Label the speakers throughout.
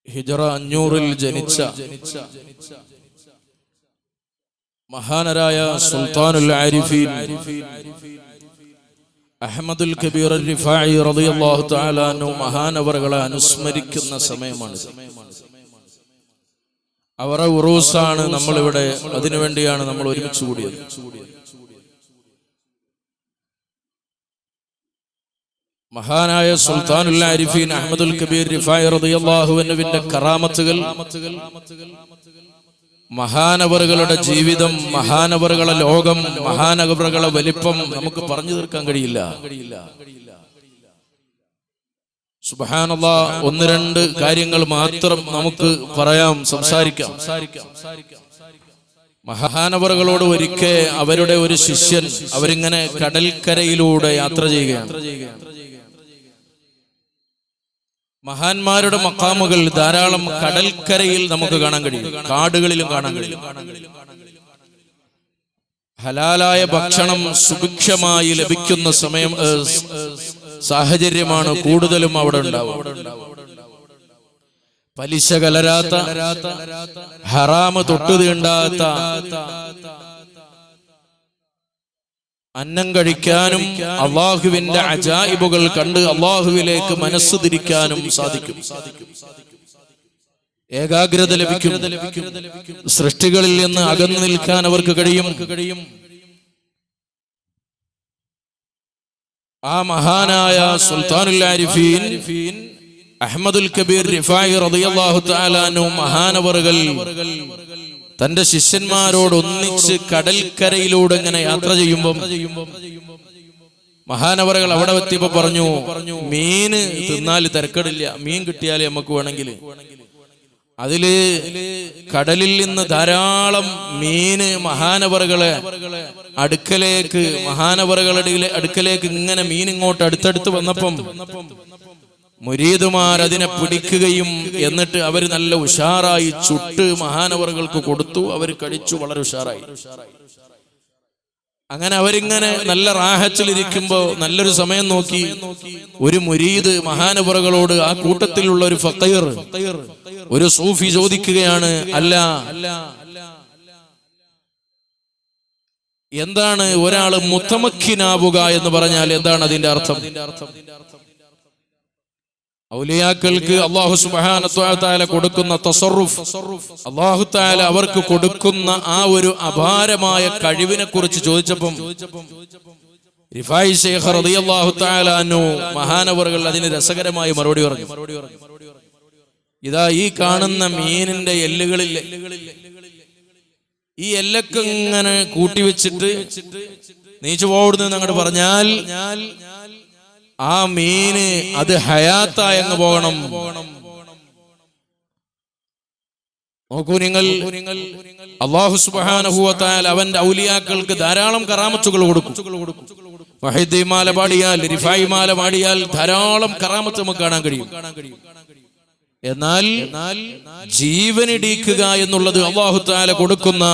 Speaker 1: ഹിജറ 500-ൽ ജനിച്ച മഹാനരായ സുൽത്താനുൽ ആരിഫീൻ അഹ്മദുൽ കബീർ റിഫായി റളിയല്ലാഹു തആല അൻഹു മഹാനവറുകളെ അനുസ്മരിക്കുന്ന സമയമാണ്. അവരുടെ ഉറൂസാണ് നമ്മളിവിടെ, അതിനുവേണ്ടിയാണ് നമ്മൾ ഒരുമിച്ച് കൂടിയത്. മഹാനായ സുൽത്താനുൽ ആരിഫീൻ അഹ്മദുൽ കബീർ റിഫായി റളിയല്ലാഹു അൻഹുവിന്റെ കറാമത്തുകൾ, മഹാനവറുകളുടെ ജീവിതം, മഹാനവറുകളുടെ ലോകം, മഹാനവറുകളുടെ വലിപ്പം നമുക്ക് പറഞ്ഞു തീർക്കാൻ കഴിയില്ല. സുബ്ഹാനല്ലാഹ്, ഒന്ന് രണ്ട് കാര്യങ്ങൾ മാത്രം നമുക്ക് പറയാം, സംസാരിക്കാം. മഹാനവറുകളോട് ഒരിക്കൽ അവരുടെ ഒരു ശിഷ്യൻ, അവരിങ്ങനെ കടൽക്കരയിലൂടെ യാത്ര ചെയ്യുകയാണ്. മഹാന്മാരുടെ മഖാമുകൾ ധാരാളം കടൽക്കരയിൽ നമുക്ക് കാണാൻ കഴിയും, കാടുകളിലും കാണാൻ കഴിയും. ഹലാലായ ഭക്ഷണം സുഭിക്ഷമായി ലഭിക്കുന്ന സാഹചര്യമാണ് കൂടുതലും അവിടെ ഉണ്ടാവുക. പലിശ കലരാത്ത, ഹറാമ് തൊട്ടു തീണ്ടാത്ത അന്നം കഴിക്കാനും അള്ളാഹുവിന്റെ അജായിബുകൾ കണ്ട് അള്ളാഹുവിലേക്ക് മനസ്സ് തിരിക്കാനും സാധിക്കും. ഏകാഗ്രത ലഭിക്കും. സൃഷ്ടികളിൽ നിന്ന് അകന്നു നിൽക്കാൻ അവർക്ക് കഴിയും. ആ മഹാനായ സുൽത്താനുൽ ആരിഫീൻ അഹ്മദുൽ കബീർ റിഫായി റളിയല്ലാഹു തആല അൻഹു മഹാനവറുകൾ തന്റെ ശിഷ്യന്മാരോട് ഒന്നിച്ച് കടൽക്കരയിലൂടെ ഇങ്ങനെ യാത്ര ചെയ്യുമ്പം മഹാനവറുകൾ അവിടെ എത്തിയപ്പോ പറഞ്ഞു, മീന് തിന്നാൽ തിരക്കടില്ല, മീൻ കിട്ടിയാലേ നമുക്ക് വേണമെങ്കിൽ. അതില് കടലിൽ നിന്ന് ധാരാളം മീന് മഹാനവറുകളുടെ അടുക്കലേക്ക് ഇങ്ങനെ മീൻ ഇങ്ങോട്ട് അടുത്തടുത്ത് വന്നപ്പം മുരീദുമാർ അതിനെ പിടിക്കുകയും എന്നിട്ട് അവർ നല്ല ഉഷാറായി ചുട്ട് മഹാനവറുകൾക്ക് കൊടുത്തു. അവർ കഴിച്ചു, വളരെ ഉഷാറായി. അങ്ങനെ അവരിങ്ങനെ നല്ല റാഹത്തിലിരിക്കുമ്പോ നല്ലൊരു സമയം നോക്കി ഒരു മുരീദ് മഹാനവറുകളോട്, ആ കൂട്ടത്തിലുള്ള ഒരു ഫഖീർ, ഒരു സൂഫി ചോദിക്കുകയാണ്, അല്ല, എന്താണ് ഒരാള് മുത്തമക്കിനാവുക എന്ന് പറഞ്ഞാൽ എന്താണ് അതിന്റെ അർത്ഥം? ഔലിയാക്കൾക്ക് അല്ലാഹു സുബ്ഹാനഹു വ തആല കൊടുക്കുന്ന തസറുഫ്, അല്ലാഹു തആല അവർക്ക് കൊടുക്കുന്ന ആ ഒരു അപാരമായ കഴിവിനെ കുറിച്ച് ചോദിച്ചപ്പം റിഫായി ശൈഖ് റളിയല്ലാഹു തആല അൻഹു മഹാനവറുകൾ അതിന് രസകരമായി മറുപടി പറഞ്ഞു. ഇതാ ഈ കാണുന്ന മീനിന്റെ എല്ലുകളിൽ, ഈ എല്ലൊക്കെ ഇങ്ങനെ കൂട്ടിവെച്ചിട്ട് നീച്ചു പോടുന്നു അങ്ങോട്ട് പറഞ്ഞാൽ ആ മീന് അത് ഹയാത്തായി അങ്ങ് പോകണം. നോക്കൂ നിങ്ങൾ, അല്ലാഹു സുബ്ഹാനഹു വ തആല അവന്റെ ഔലിയാക്കൾക്ക് ധാരാളം കറാമത്തുകൾ കൊടുക്കും. വഹീദ് മാല പാടിയാൽ, റിഫായി മാല പാടിയാൽ ധാരാളം കറാമത്ത് നമുക്ക് കാണാൻ കഴിയും. എന്നാൽ ജീവനിടിക്കുക എന്നുള്ളത് അല്ലാഹു തആല കൊടുക്കുന്ന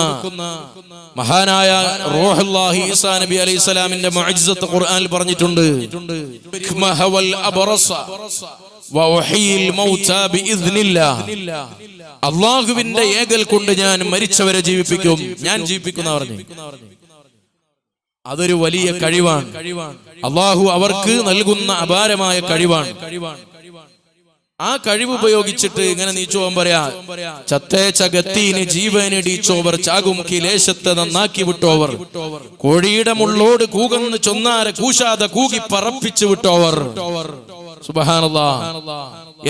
Speaker 1: മഹാനായ റൂഹുല്ലാഹി ഈസാ നബി അലൈഹിസ്സലാമിന്റെ മുഅ്ജിസത്ത് ഖുർആനിൽ പറഞ്ഞിട്ടുണ്ട്, അല്ലാഹുവിന്റെ ഏകൽ കൊണ്ട് ഞാൻ മരിച്ചവരെ ജീവിപ്പിക്കും, ഞാൻ ജീവിപ്പിക്കുന്ന പറഞ്ഞു. അതൊരു വലിയ കഴിവാണ്. അല്ലാഹു അവർക്ക് നൽകുന്ന അപാരമായ കഴിവാണ്. ആ കഴിവ് ഉപയോഗിച്ചിട്ട് ഇങ്ങനെ നീച്ചോവൻ പറയാ, ചത്തേച്ച ഗത്തീന് ജീവനിടിച്ചോവർ, ചാകും കിലേശത്തെ നന്നാക്കി വിട്ടോവർ, കോഴിയുടെ മുള്ളോട് കൂകന്ന് ചൊന്നാരെ കൂശാതെ കൂകി പറപ്പിച്ചു വിട്ടോവർ. സുബ്ഹാനല്ലാഹ്.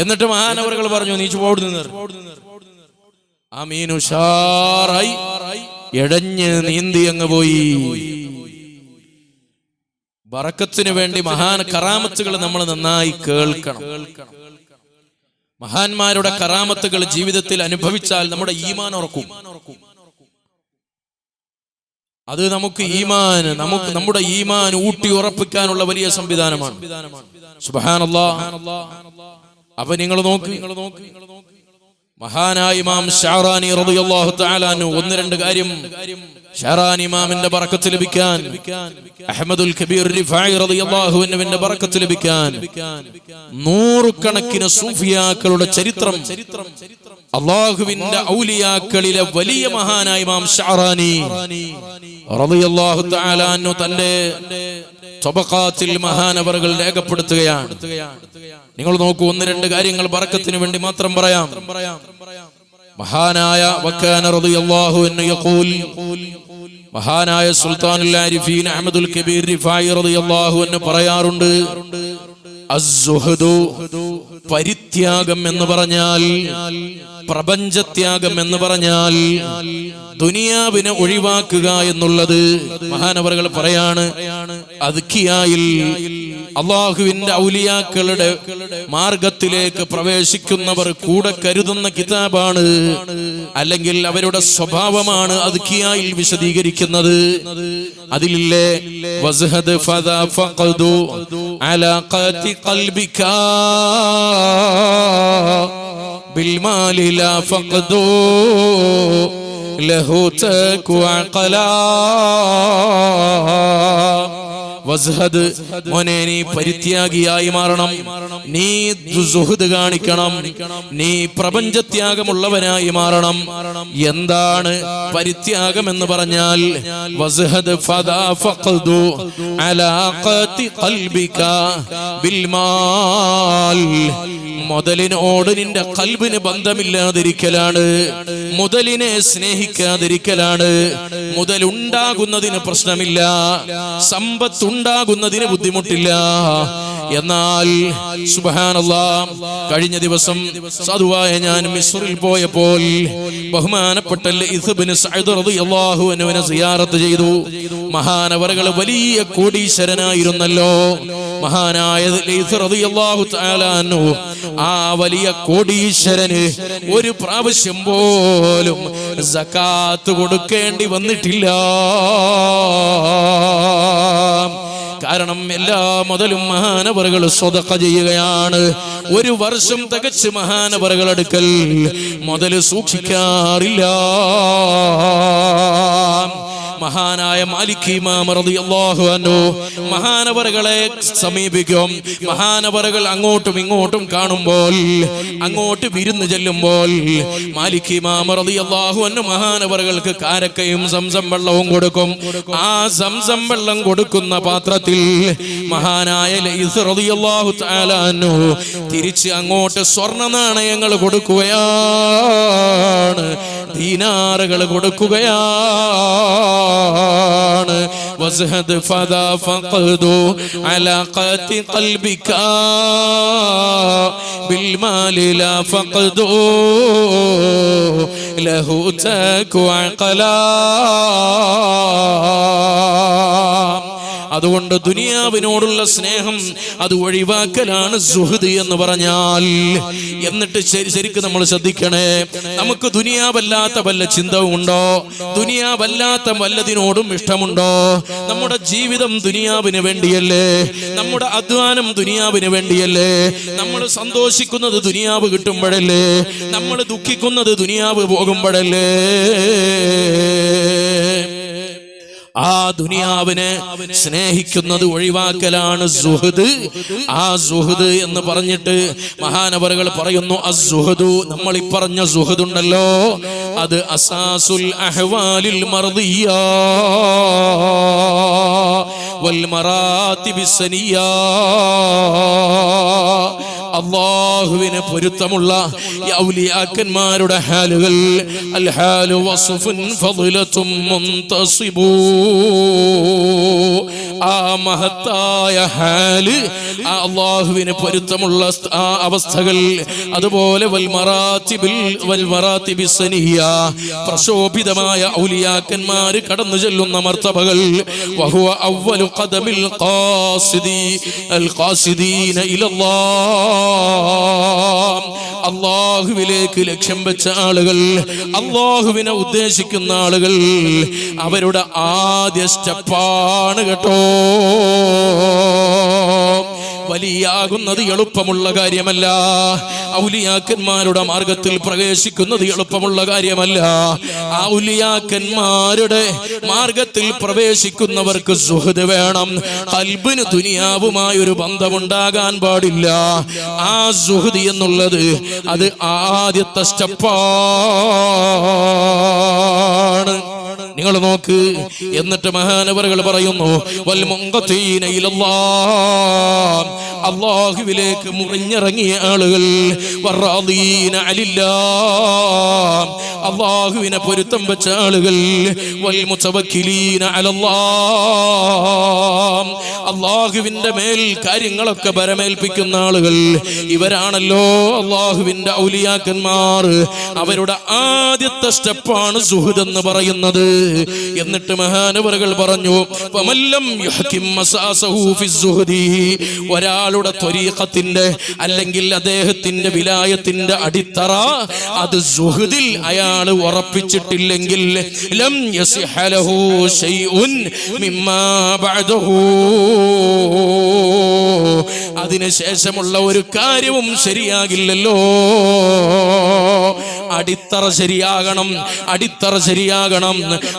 Speaker 1: എന്നിട്ട് മഹാനവറുകൾ പറഞ്ഞു, നീച്ചു പോടുന്നു. ആ മീൻ ഉഷാറായി എടഞ്ഞ് നീന്തി അങ്ങ് പോയി. ബറക്കത്തിന് വേണ്ടി മഹാൻ കറാമത്തുകൾ നമ്മൾ നന്നായി കേൾക്കണം. മഹാന്മാരുടെ കറാമത്തുകൾ ജീവിതത്തിൽ അനുഭവിച്ചാൽ നമ്മുടെ ഈമാൻ ഉറക്കും. അത് നമ്മുടെ ഈമാൻ ഊട്ടി ഉറപ്പിക്കാനുള്ള വലിയ സംവിധാനമാണ്. സുബ്ഹാനല്ലാഹ്. അപ്പൊ നിങ്ങൾ നോക്ക്, മഹാനായ ഇമാം ഷഅറാനി റളിയല്ലാഹു തആല അൻഹു ഒന്ന് രണ്ട് കാര്യം ഷഅറാനി ഇമാമിന്റെ ബറക്കത്ത് ലഭിക്കാൻ, അഹ്മദുൽ കബീർ റിഫായി റളിയല്ലാഹു അൻഹുവിന്റെ ബറക്കത്ത് ലഭിക്കാൻ നൂറുകണക്കിന് സൂഫിയാക്കളുടെ ചരിത്രം, അല്ലാഹുവിന്റെ ഔലിയാക്കളിലെ വലിയ മഹാനായ ഇമാം ഷഅറാനി റളിയല്ലാഹു തആല അൻഹു തന്റെ തബഖാത്തിൽ മഹാനവറുകൾ രേഖപ്പെടുത്തുകയാണ്. നിങ്ങൾ നോക്കൂ, ഒന്ന് രണ്ട് കാര്യങ്ങൾ ബറക്കത്തിന് വേണ്ടി മാത്രം പറയാം. മഹാനായ വക്കാന റളിയല്ലാഹു അൻഹു യഖൂൽ, മഹാനായ സുൽത്താനുൽ ആരിഫീൻ അഹ്മദുൽ കബീർ റിഫായി റളിയല്ലാഹു അൻഹു പറയാറുണ്ട്, അസ്സുഹദു പരിത്യാഗം എന്ന് പറഞ്ഞാൽ, പ്രപഞ്ചത്യാഗം എന്ന് പറഞ്ഞാൽ ദുനിയാവിനെ ഒഴിവാക്കുക എന്നുള്ളത്. മഹാനവറുകൾ പറയാണ്, അദ്കിയായിൽ അള്ളാഹുവിന്റെ ഔലിയാക്കളുടെ മാർഗത്തിലേക്ക് പ്രവേശിക്കുന്നവർ കൂടെ കരുതുന്ന കിതാബാണ്, അല്ലെങ്കിൽ അവരുടെ സ്വഭാവമാണ് അദ്കിയായിൽ വിശദീകരിക്കുന്നത്. അതിലില്ലേ വസ്ഹദ് ഫദാ ഫഖദു അലാഖാതി ഖൽബിക ബിൽമാലി ലാ ഫഖദു ലഹു തഖ്വ ഖലാ. വസ്ഹദ്, മോനെ നീ പരിത്യാഗിയായി മാറണം, നീ സുഹൃദ് കാണിക്കണം, നീ പ്രപഞ്ചത്യാഗമുള്ളവനായി മാറണം. എന്താണ് പരിത്യാഗം എന്ന് പറഞ്ഞാൽ? വസ്ഹദ് ഫദാ ഫഖദു അലാഖാതി ഖൽബിക ബിൽമാൽ, മുതലിനോട് നിന്റെ ഖൽബിന് ബന്ധമില്ലാതിരിക്കലാണ്, മുതലിനെ സ്നേഹിക്കാതിരിക്കലാണ്. മുതലുണ്ടാകുന്നതിന് പ്രശ്നമില്ല, സമ്പത്തുണ്ടാകുന്നതിന് ബുദ്ധിമുട്ടില്ല. എന്നാൽ സുബ്ഹാനല്ലാഹ്, കഴിഞ്ഞ ദിവസം സാധുവായ ഞാൻ മിസ്റിൽ പോയപ്പോൾ ബഹുമാനപ്പെട്ട ലൈസ് ഇബ്നു സഅദ് റളിയല്ലാഹു അൻഹുവിനെ സിയാറത്ത് ചെയ്തു. മഹാനവറുകൾ വലിയ കോടീശ്വരനായിരുന്നല്ലോ. മഹാനായ ലൈസ് റളിയല്ലാഹു തആല അൻഹു ആ വലിയ കോടീശ്വരന് ഒരു പ്രാവശ്യം പോലും സകാത്ത് കൊടുക്കേണ്ടി വന്നിട്ടില്ല. കാരണം എല്ലാ മുതലും മഹാനവറുകൾ സ്വതഖ ചെയ്യുകയാണ്. ഒരു വർഷം തികച്ച് മഹാനവറുകൾ അടുക്കൽ മുതൽ സൂക്ഷിക്കാറില്ല. മഹാനായ മാലിക് ഇമാം റളിയല്ലാഹു അൻഹു മഹാനവറുകളെ സമീപിക്കും. മഹാനവറുകൾ അങ്ങോട്ടും ഇങ്ങോട്ടും കാണുമ്പോൾ, അങ്ങോട്ട് വിരുന്ന് ചെല്ലുമ്പോൾ മാലിക് ഇമാം റളിയല്ലാഹു അൻഹു മഹാനവറുകൾക്ക് കാരക്കയും സംസം വെള്ളവും കൊടുക്കും. ആ സംസം വെള്ളം കൊടുക്കുന്ന പാത്രത്തിൽ മഹാനായ ലൈസ് റളിയല്ലാഹു തആല അൻഹു തിരിച്ച് അങ്ങോട്ട് സ്വർണ്ണ നാണയങ്ങൾ കൊടുക്കുകയാണ്, ദീനാറുകൾ കൊടുക്കുകയാണ്. വസ്ഹദ് ഫദാ ഫഖദു അലാഖാതി ഖൽബിക ബിൽമാലി ലാ ഫഖദു ലഹു തഖ്വ ഖലാ. അതുകൊണ്ട് ദുനിയാവിനോടുള്ള സ്നേഹം അത് ഒഴിവാക്കലാണ് സുഹൃദ് എന്ന് പറഞ്ഞാൽ. എന്നിട്ട് ശരിക്കും നമ്മൾ ശ്രദ്ധിക്കണേ, നമുക്ക് ദുനിയാവല്ലാത്ത വല്ല ചിന്തവും ഉണ്ടോ? ദുനിയാവല്ലാത്ത വല്ലതിനോടും ഇഷ്ടമുണ്ടോ? നമ്മുടെ ജീവിതം ദുനിയാവിന് വേണ്ടിയല്ലേ? നമ്മുടെ അധ്വാനം ദുനിയാവിന് വേണ്ടിയല്ലേ? നമ്മൾ സന്തോഷിക്കുന്നത് ദുനിയാവ് കിട്ടുമ്പോഴല്ലേ? നമ്മൾ ദുഃഖിക്കുന്നത് ദുനിയാവ് പോകുമ്പോഴല്ലേ? ആ ദുനിയാവിനെ സ്നേഹിക്കുന്നത് ഒഴിവാക്കലാണ് സുഹൃദ്. ആ സുഹൃദ് എന്ന് പറഞ്ഞിട്ട് മഹാനവറുകൾ പറയുന്നു, അസ്സുഹദു, നമ്മൾ ഈ പറഞ്ഞ സുഹൃദ് ഉണ്ടല്ലോ, അത് അസാസുൽ അഹ്വാലിൽ മർദിയ വൽ മറാത്തിബിസ് സനിയ. അല്ലാഹുവിനെ പൊരുത്തമുള്ള ഔലിയാക്കന്മാരുടെ ഹാലുകൾ, അൽ ഹാലു വസ്ഫുൻ ഫളിലത്തും മുൻതസിബു. ആ മഹത്തായ ഹാല്, ആ അല്ലാഹുവിനെ പൊരുത്തമുള്ള ആ അവസ്ഥകൾ, അതുപോലെ വൽ മറാത്തിബിസ് സനിയ, പ്രശോഭിതമായ ഔലിയാക്കന്മാർ കടന്നു ചെല്ലുന്ന മർത്തബകൾ. വഹുവ അവ്വലു ഖദമിൽ ഖാസിദീന ഇലല്ലാഹ്, അല്ലാഹുവിലേക്ക് ലക്ഷ്യം വെച്ച ആളുകൾ, അല്ലാഹുവിനെ ഉദ്ദേശിക്കുന്ന ആളുകൾ, അവരുടെ ആദ്യ സ്റ്റെപ്പാണ് കേട്ടോ. വലിയാകുന്നത് എളുപ്പമുള്ള കാര്യമല്ല. ഔലിയാക്കന്മാരുടെ മാർഗത്തിൽ പ്രവേശിക്കുന്നത് എളുപ്പമുള്ള കാര്യമല്ല. ഔലിയാക്കന്മാരുടെ മാർഗത്തിൽ പ്രവേശിക്കുന്നവർക്ക് സുഹൃദ് വേണം. ഖൽബിന് ദുനിയാവുമായൊരു ബന്ധമുണ്ടാകാൻ പാടില്ല. ആ സുഹൃദ് എന്നുള്ളത് അത് ആദ്യത്തെ സ്റ്റെപ്പാണ്. നിങ്ങൾ നോക്ക്. എന്നിട്ട് മഹാനവറുകൾ പറയുന്നു, വൽ മുൻഖതീന ഇലല്ലാഹ്, അല്ലാഹുവിലേക്ക് മുറിഞ്ഞിറങ്ങിയ ആളുകൾ, വറാദീന അലില്ലാഹ്, അല്ലാഹുവിനെ പൊരുത്തം വെച്ച ആളുകൾ, വൽ മുതവക്കിലീന അലല്ലാഹ്, അല്ലാഹുവിന്റെ മേൽ കാര്യങ്ങളൊക്കെ പരമേൽപ്പിക്കുന്ന ആളുകൾ. ഇവരാണല്ലോ അല്ലാഹുവിന്റെ ഔലിയാക്കന്മാർ. അവരുടെ ആദ്യത്തെ സ്റ്റെപ്പാണ് സുഹൃദ് എന്ന് പറയുന്നത്. എന്നിട്ട് മഹാനവറുകൾ പറഞ്ഞു, ഫമല്ലം യുഹകിം മസാസഹു ഫിസ്സുഹദി, ഒരാളുടെ ത്വരീഖത്തിന്റെ അല്ലെങ്കിൽ അദ്ദേഹത്തിന്റെ വിലായത്തിന്റെ അടിത്തറ അത് സുഹദിൽ അയാൾ ഉറപ്പിച്ചിട്ടില്ലെങ്കിൽ ലം യസിഹ ലഹു ശൈഉൻ മിമ്മാ ബഅദഹു, അതിനുശേഷമുള്ള ഒരു കാര്യവും ശരിയാകില്ലല്ലോ. അടിത്തറ ശരിയാകണം, അടിത്തറ ശരിയാകണം.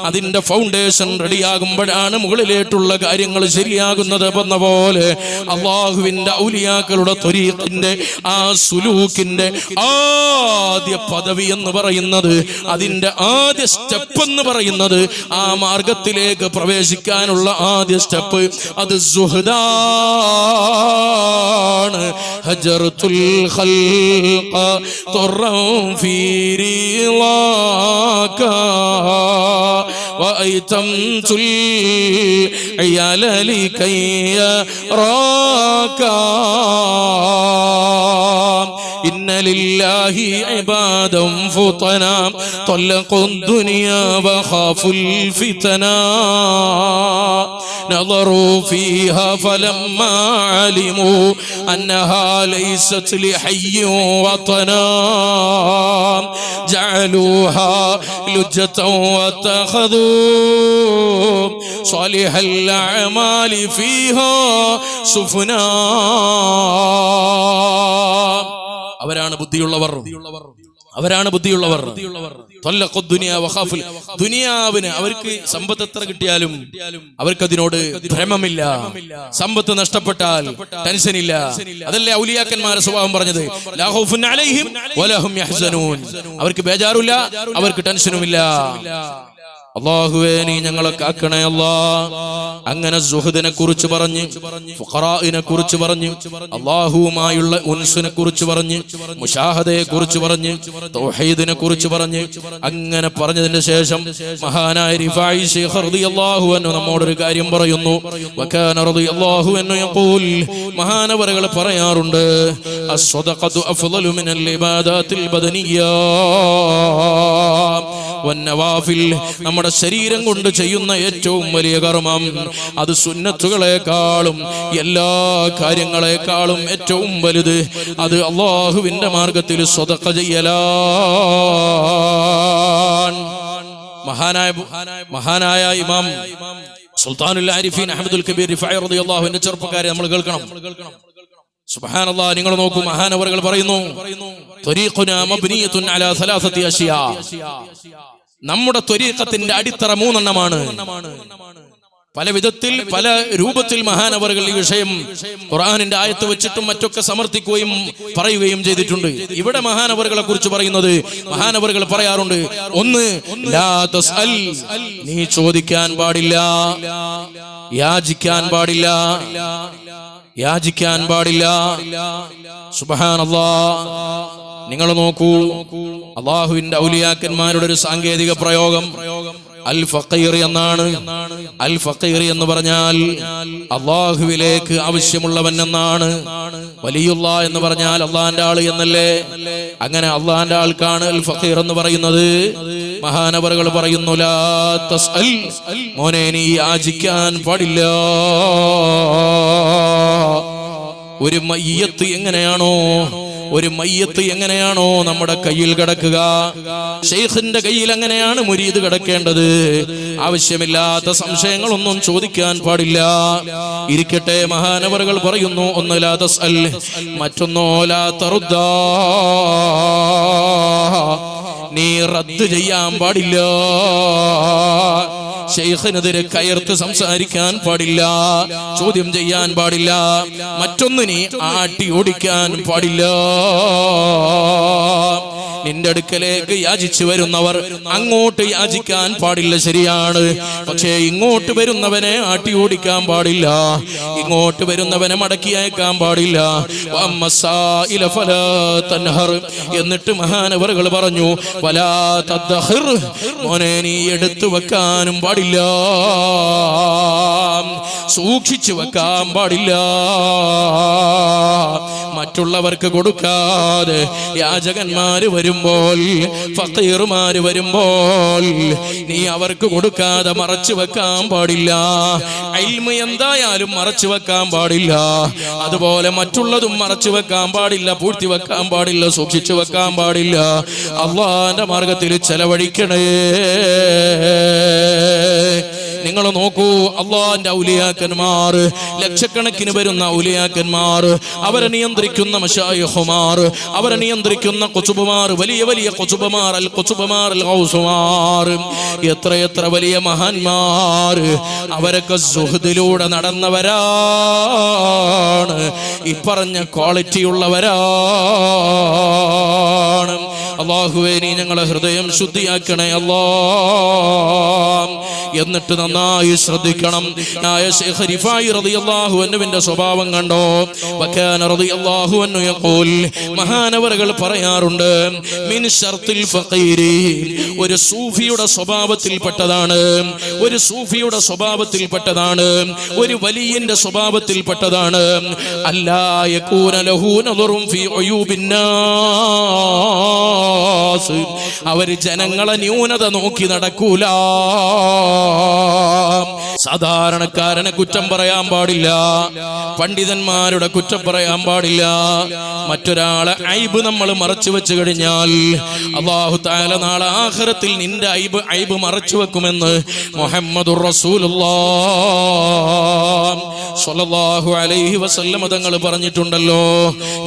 Speaker 1: അതിന്റെ ഫൗണ്ടേഷൻ റെഡിയാകുമ്പോഴാണ് മുകളിലേട്ടുള്ള കാര്യങ്ങൾ ശരിയാകുന്നത്. എന്ന പോലെ അല്ലാഹുവിന്റെ ഔലിയാക്കളുടെ ത്വരീഖിന്റെ ആ സുലൂക്കിന്റെ ആദ്യ പദവി എന്ന് പറയുന്നത്, അതിന്റെ ആദ്യ സ്റ്റെപ്പ് എന്ന് പറയുന്നത്, ആ മാർഗത്തിലേക്ക് പ്രവേശിക്കാനുള്ള ആദ്യ സ്റ്റെപ്പ് അത് സുഹദാണ്. ഹജറത്തുൽ ഖൽഖ തുറം ഫീ റിളാക വഅയ്തംതുൽ അയല ലകൈ യറാക إن لله عبادا فطنا طلقوا الدنيا وخافوا الفتنا نظروا فيها فلما علموا أنها ليست لحي وطنا جعلوها لجة واتخذوا صالح الأعمال فيها سفنا. അവരാണ് ബുദ്ധിയുള്ളവർ, അവരാണ് ബുദ്ധിയുള്ളവർ. ദുനിയാവിന് അവർക്ക് സമ്പത്ത് എത്ര കിട്ടിയാലും അവർക്കതിനോട് ഭ്രമമില്ല. സമ്പത്ത് നഷ്ടപ്പെട്ടാൽ ടെൻഷനില്ല. അതല്ലേ ഔലിയാക്കന്മാരുടെ സ്വഭാവം പറഞ്ഞത്, ലാ ഖൗഫുൻ അലൈഹിം വലാ ഹും യഹ്സനൂൻ, അവർക്ക് ബേജാറുമില്ല, അവർക്ക് ടെൻഷനുമില്ല. അല്ലാഹുവേ നീ ഞങ്ങളെ കാക്കണേ അല്ലാ. അങ്ങനെ സുഹദിനെ കുറിച്ച് പറഞ്ഞ്, ഫുഖറാഇനെ കുറിച്ച് പറഞ്ഞ്, അല്ലാഹുവുമായുള്ള ഉൻസിനെ കുറിച്ച് പറഞ്ഞ്, മുശാഹദയെ കുറിച്ച് പറഞ്ഞ്, തൗഹീദിനെ കുറിച്ച് പറഞ്ഞ്, അങ്ങനെ പറഞ്ഞതിന് ശേഷം മഹാനായ റിഫായി ശൈഖ് റളിയല്ലാഹു അൻഹു നമ്മോടൊരു കാര്യം പറയുന്നു. വകാന റളിയല്ലാഹു അൻഹു യഖൂൽ, മഹാനവറുകൾ പറയാറുണ്ട്, അസ്സദഖതു അഫ്ളലു മിനൽ ഇബാദാത്തിൽ ബദനിയ്യ വന്നവാഫിൽ, നമ്മുടെ ശരീരം കൊണ്ട് ചെയ്യുന്ന ഏറ്റവും വലിയ കർമ്മം അത് സുന്നത്തുകളെക്കാളും എല്ലാ കാര്യങ്ങളെക്കാളും ഏറ്റവും വലുത് അത് അല്ലാഹുവിന്റെ മാർഗത്തിൽ സ്വതഖ ചെയ്യലാണ്. മഹാനായ ഇമാം സുൽത്താനുൽ ആരിഫീൻ അഹ്മദുൽ കബീർ റിഫായി റളിയല്ലാഹു അൻഹു ചെറുപ്പക്കാരെ നമ്മൾ കേൾക്കണം. സുബ്ഹാനല്ലാഹ്, നിങ്ങൾ നോക്കൂ, മഹാനവറുകൾ പറയുന്നു, ത്വരീഖുനാ മബ്നിയത്തുൻ അലാ സലാസത്തി അഷ്യാ, നമ്മുടെ ത്വരീഖത്തിന്റെ അടിത്തറ മൂന്നെണ്ണമാണ്. പല വിധത്തിൽ പല രൂപത്തിൽ മഹാനവറുകൾ ഈ വിഷയം ഖുർആനിന്റെ ആയത്ത് വെച്ചിട്ടും മറ്റൊക്കെ സമർത്ഥിക്കുകയും പറയുകയും ചെയ്തിട്ടുണ്ട്. ഇവിടെ മഹാനവറുകളെ കുറിച്ച് പറയുന്നത്, മഹാനവറുകൾ പറയാറുണ്ട്, ഒന്ന്, ലാ തസ്അൽ, നീ ചോദിക്കാൻ പാടില്ല, യാചിക്കാൻ പാടില്ല, യാചിക്കാൻ പാടില്ല. സുബ്ഹാനല്ലാഹ്, നിങ്ങൾ നോക്കൂ, അല്ലാഹുവിന്റെ ഔലിയാക്കന്മാരുടെ ഒരു സാങ്കേതിക പ്രയോഗം അൽ ഫഖീർ എന്നാണ്. അൽ ഫഖീർ എന്ന് പറഞ്ഞാൽ അല്ലാഹുവിലേക്ക് ആവശ്യമുള്ളവൻ എന്നാണ്. വലിയുല്ലാ എന്ന് പറഞ്ഞാൽ അള്ളാന്റെ ആള് എന്നല്ലേ. അങ്ങനെ അള്ളാന്റെ ആൾക്കാണ് അൽ ഫഖീർ എന്ന് പറയുന്നത്. മഹാനവറുകൾ പറയുന്നു, ലാ തസ്അൽ, മോനെ നീ യാചിക്കാൻ പാടില്ല. ഒരു മയ്യത്ത് എങ്ങനെയാണോ ഒരു മയ്യത്ത് എങ്ങനെയാണോ നമ്മുടെ കയ്യിൽ കിടക്കുക, ഷെയ്ഖിന്റെ കയ്യിൽ എങ്ങനെയാണ് മുരീദ് കിടക്കേണ്ടത്. ആവശ്യമില്ലാത്ത സംശയങ്ങളൊന്നും ചോദിക്കാൻ പാടില്ല. ഇരിക്കട്ടെ, മഹാനവറുകൾ പറയുന്നു, ഒന്ന് ലാ തസ്അൽ, മറ്റൊന്നോ ലാ തറുദ്ദ. നീ റദ്ദ് ചെയ്യാൻ പാടില്ല, ശൈഖിനെതിരെ കയർത്ത് സംസാരിക്കാൻ പാടില്ല, ചോദ്യം ചെയ്യാൻ പാടില്ല. മറ്റൊന്ന്, നീ ആട്ടി ഓടിക്കാൻ പാടില്ല. നിന്റെ അടുക്കലേക്ക് യാചിച്ചു വരുന്നവർ അങ്ങോട്ട് യാചിക്കാൻ പാടില്ല, ശരിയാണ്. പക്ഷേ ഇങ്ങോട്ട് വരുന്നവനെ ആട്ടി ഓടിക്കാൻ പാടില്ല, ഇങ്ങോട്ട് വരുന്നവനെ മടക്കി അയക്കാൻ പാടില്ല. എന്നിട്ട് മഹാനവറുകൾ പറഞ്ഞു, വലാ തദ്ഖിർ, മോനെ നീ എടുത്തു വെക്കാനും പാടില്ല, സൂക്ഷിച്ചു വെക്കാൻ പാടില്ല. മറ്റുള്ളവർക്ക് കൊടുക്കാതെ യാചകന്മാര് വരുമ്പോൾ, ഫഖീറുമാര് വരുമ്പോൾ നീ അവർക്ക് കൊടുക്കാതെ മറച്ചു വെക്കാൻ പാടില്ല. ഇൽമ് എന്തായാലും മറച്ചു വെക്കാൻ പാടില്ല, അതുപോലെ മറ്റുള്ളതും മറച്ചു വെക്കാൻ പാടില്ല, പൂഴ്ത്തി വെക്കാൻ പാടില്ല, സൂക്ഷിച്ചു വെക്കാൻ പാടില്ല. അള്ളാന്റെ മാർഗത്തിൽ ചെലവഴിക്കണേ. നിങ്ങൾ നോക്കൂ, അള്ളാന്റെ ഔലിയാക്കന്മാർ, ലക്ഷക്കണക്കിന് വരുന്ന ഔലിയാക്കന്മാർ, അവരെ നിയന്ത്രിക്കുന്ന മശായിഖുമാർ, അവരെ നിയന്ത്രിക്കുന്ന ഖുതുബുമാർ, വലിയ വലിയ ഖുതുബുമാർ, അൽ ഖുതുബുമാർ, അൽ ഗൗസുമാർ, എത്ര വലിയ മഹാന്മാർ, അവരൊക്കെ സുഹദിലൂടെ നടന്നവരാണ്, ഈ പറഞ്ഞ ക്വാളിറ്റി ഉള്ളവരാണ്. അല്ലാഹുവേ, നീ ഞങ്ങളെ ഹൃദയം ശുദ്ധിയാക്കണേ അല്ലാ. എന്നിട്ട് നന്നായി ശ്രദ്ധിക്കണം. ശൈഖ് റിഫായി റളിയല്ലാഹു അൻഹുവിന്റെ സ്വഭാവം കണ്ടോ? വകാന റളിയല്ലാഹു അൻഹു യഖൂൽ, മഹാനവറുകൾ പറയാറുണ്ട്, മിൻ ശർത്തിൽ ഫഖീരി, ഒരു സൂഫിയുടെ സ്വഭാവത്തിൽപ്പെട്ടതാണ്, ഒരു സൂഫിയുടെ സ്വഭാവത്തിൽപ്പെട്ടതാണ്, ഒരു വലിയന്റെ സ്വഭാവത്തിൽപ്പെട്ടതാണ്, അല്ലാ യകൂന ലഹു നദറുൻ ഫീ ഉയൂബിന്നാസ്, അവര് ജനങ്ങളെ ന്യൂനത നോക്കി നടക്കൂല. സാധാരണക്കാരനെ കുറ്റം പറയാൻ പാടില്ല, പണ്ഡിതന്മാരുടെ കുറ്റം പറയാൻ പാടില്ല. മറ്റൊരാളെ ഐബ് നമ്മൾ മറച്ചു വെച്ചു കഴിഞ്ഞാൽ അല്ലാഹു തആല നാളെ ആഖിറത്തിൽ നിന്റെ ഐബ് മറച്ചു വെക്കുമെന്ന് മുഹമ്മദുർ റസൂലുള്ളാഹ് സ്വല്ലല്ലാഹു അലൈഹി വസല്ലം തങ്ങൾ പറഞ്ഞിട്ടുണ്ടല്ലോ.